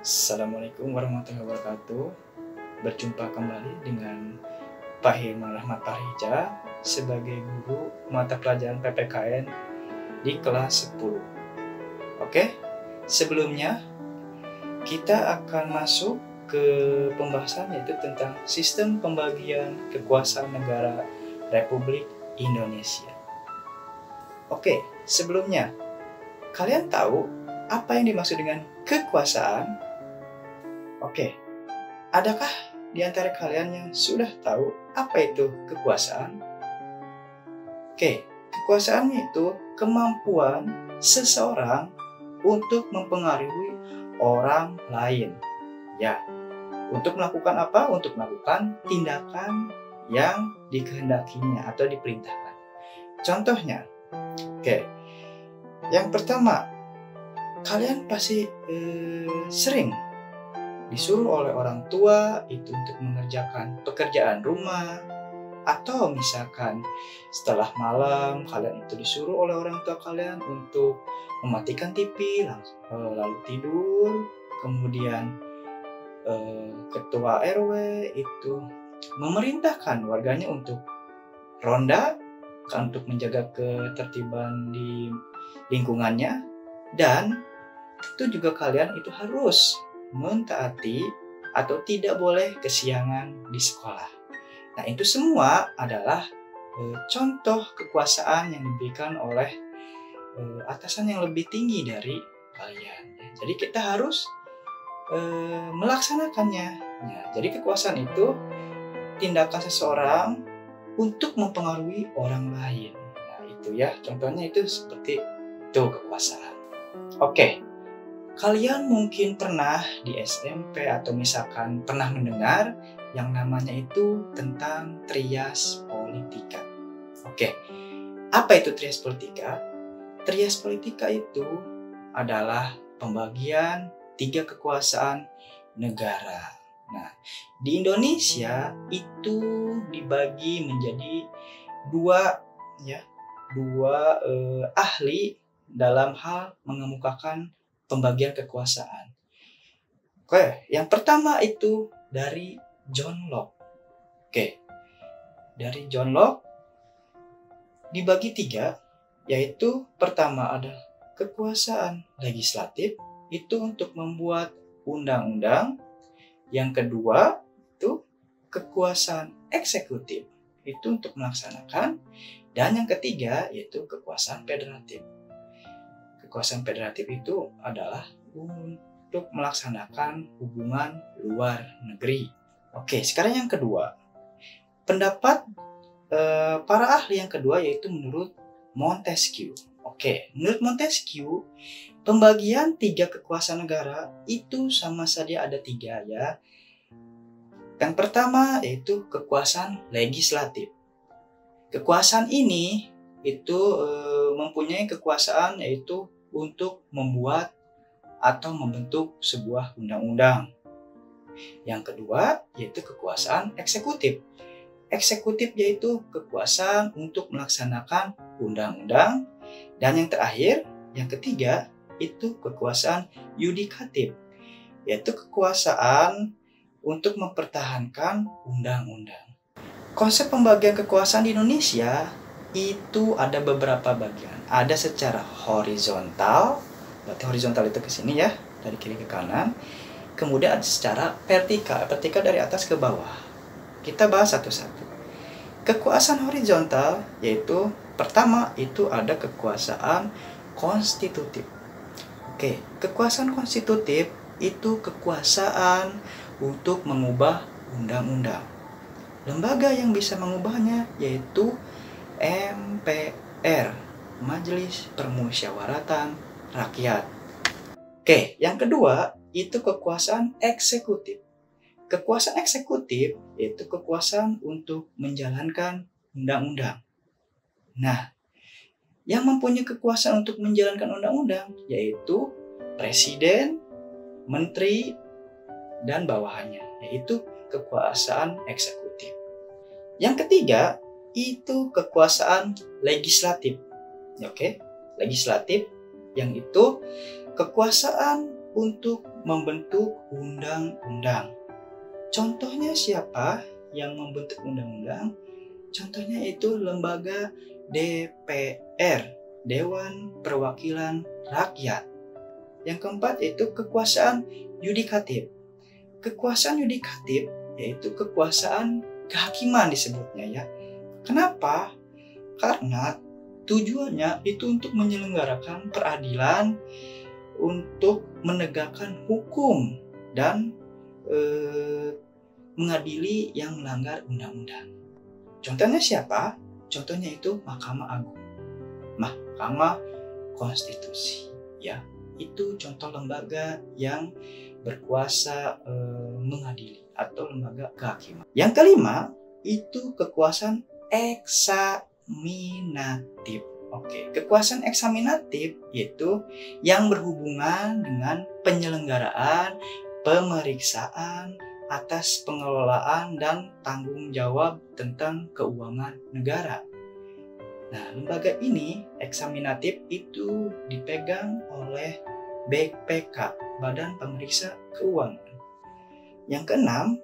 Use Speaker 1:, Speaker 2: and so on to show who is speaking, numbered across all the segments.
Speaker 1: Assalamualaikum warahmatullahi wabarakatuh. Berjumpa kembali dengan Pak Hilman Rahmat Parija sebagai guru mata pelajaran PPKN di kelas 10. Oke, sebelumnya kita akan masuk ke pembahasan yaitu tentang sistem pembagian kekuasaan negara Republik Indonesia. Oke, sebelumnya kalian tahu apa yang dimaksud dengan kekuasaan? Oke, adakah di antara kalian yang sudah tahu apa itu kekuasaan? Oke, kekuasaan itu kemampuan seseorang untuk mempengaruhi orang lain. Ya, untuk melakukan apa? Untuk melakukan tindakan yang dikehendakinya atau diperintahkan. Contohnya, oke, yang pertama, kalian pasti sering disuruh oleh orang tua itu untuk mengerjakan pekerjaan rumah, atau misalkan setelah malam kalian itu disuruh oleh orang tua kalian untuk mematikan TV lalu tidur. Kemudian ketua RW itu memerintahkan warganya untuk ronda untuk menjaga ketertiban di lingkungannya, dan itu juga kalian itu harus mentaati atau tidak boleh kesiangan di sekolah. Nah, itu semua adalah contoh kekuasaan yang diberikan oleh atasan yang lebih tinggi dari kalian. Jadi kita harus melaksanakannya. Ya, jadi kekuasaan itu tindakan seseorang untuk mempengaruhi orang lain. Nah, itu ya, contohnya itu seperti itu kekuasaan. Oke, kalian mungkin pernah di SMP atau misalkan pernah mendengar yang namanya itu tentang trias politika. Oke, apa itu trias politika? Trias politika itu adalah pembagian 3 kekuasaan negara. Nah, di Indonesia itu dibagi menjadi dua ahli dalam hal mengemukakan pembagian kekuasaan. Oke, yang pertama itu dari John Locke. Oke, dari John Locke dibagi 3, yaitu pertama ada kekuasaan legislatif, itu untuk membuat undang-undang. Yang kedua itu kekuasaan eksekutif, itu untuk melaksanakan. Dan yang ketiga yaitu kekuasaan federatif. Kekuasaan federatif itu adalah untuk melaksanakan hubungan luar negeri. Oke, sekarang yang kedua. Pendapat para ahli yang kedua yaitu menurut Montesquieu. Oke, menurut Montesquieu, pembagian 3 kekuasaan negara itu sama saja ada 3 ya. Yang pertama yaitu kekuasaan legislatif. Kekuasaan ini itu mempunyai kekuasaan yaitu untuk membuat atau membentuk sebuah undang-undang. Yang kedua yaitu kekuasaan eksekutif. Eksekutif yaitu kekuasaan untuk melaksanakan undang-undang. Dan yang terakhir, yang ketiga, itu kekuasaan yudikatif, yaitu kekuasaan untuk mempertahankan undang-undang. Konsep pembagian kekuasaan di Indonesia itu ada beberapa bagian. Ada secara horizontal, berarti horizontal itu ke sini ya, dari kiri ke kanan. Kemudian ada secara vertikal, vertikal dari atas ke bawah. Kita bahas satu-satu. Kekuasaan horizontal yaitu pertama itu ada kekuasaan konstitutif. Oke, kekuasaan konstitutif itu kekuasaan untuk mengubah undang-undang. Lembaga yang bisa mengubahnya yaitu MPR, Majelis Permusyawaratan Rakyat. Oke, yang kedua itu kekuasaan eksekutif. Kekuasaan eksekutif yaitu kekuasaan untuk menjalankan undang-undang. Nah, yang mempunyai kekuasaan untuk menjalankan undang-undang yaitu presiden, menteri, dan bawahannya, yaitu kekuasaan eksekutif. Yang ketiga itu kekuasaan legislatif. Oke, legislatif yang itu kekuasaan untuk membentuk undang-undang. Contohnya siapa yang membentuk undang-undang? Contohnya itu lembaga DPR, Dewan Perwakilan Rakyat. Yang keempat itu kekuasaan yudikatif. Kekuasaan yudikatif yaitu kekuasaan kehakiman disebutnya ya. Kenapa? Karena tujuannya itu untuk menyelenggarakan peradilan, untuk menegakkan hukum dan mengadili yang melanggar undang-undang. Contohnya siapa? Contohnya itu Mahkamah Agung, Mahkamah Konstitusi. Ya, itu contoh lembaga yang berkuasa mengadili atau lembaga kehakiman. Yang kelima itu kekuasaan eksaminatif. Oke, kekuasaan eksaminatif itu yang berhubungan dengan penyelenggaraan, pemeriksaan atas pengelolaan dan tanggung jawab tentang keuangan negara. Nah, lembaga ini eksaminatif itu dipegang oleh BPK, Badan Pemeriksa Keuangan. Yang keenam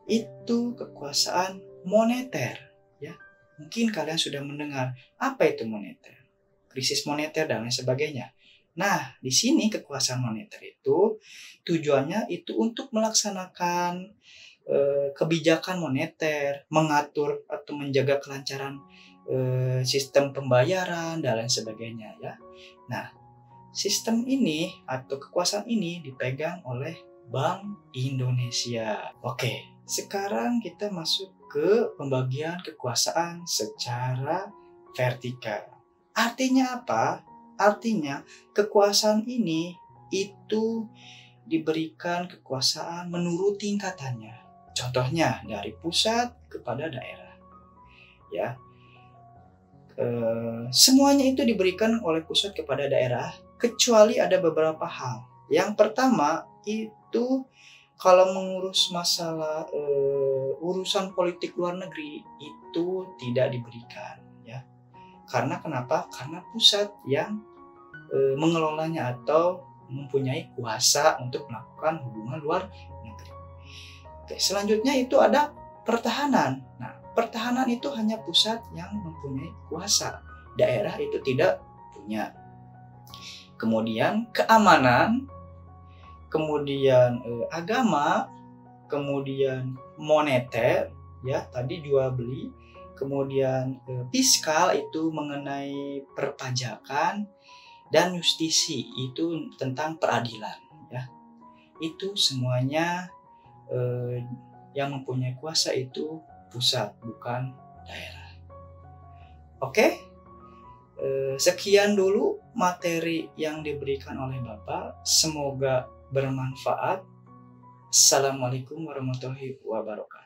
Speaker 1: itu kekuasaan moneter. Ya, mungkin kalian sudah mendengar apa itu moneter, krisis moneter dan lain sebagainya. Nah, di sini kekuasaan moneter itu tujuannya itu untuk melaksanakan kebijakan moneter, mengatur atau menjaga kelancaran sistem pembayaran dan lain sebagainya ya. Nah, sistem ini atau kekuasaan ini dipegang oleh Bank Indonesia. Oke, sekarang kita masuk ke pembagian kekuasaan secara vertikal. Artinya apa? Artinya kekuasaan ini itu diberikan kekuasaan menurut tingkatannya. Contohnya dari pusat kepada daerah. Ya, semuanya itu diberikan oleh pusat kepada daerah kecuali ada beberapa hal. Yang pertama itu kalau mengurus masalah urusan politik luar negeri itu tidak diberikan. Karena kenapa? Karena pusat yang mengelolanya atau mempunyai kuasa untuk melakukan hubungan luar negeri. Oke, selanjutnya itu ada pertahanan. Nah, pertahanan itu hanya pusat yang mempunyai kuasa. Daerah itu tidak punya. Kemudian keamanan, kemudian agama, kemudian moneter, ya tadi jual beli. Kemudian fiskal itu mengenai perpajakan, dan justisi itu tentang peradilan ya. Itu semuanya yang mempunyai kuasa itu pusat, bukan daerah. Oke, sekian dulu materi yang diberikan oleh Bapak, semoga bermanfaat. Assalamualaikum warahmatullahi wabarakatuh.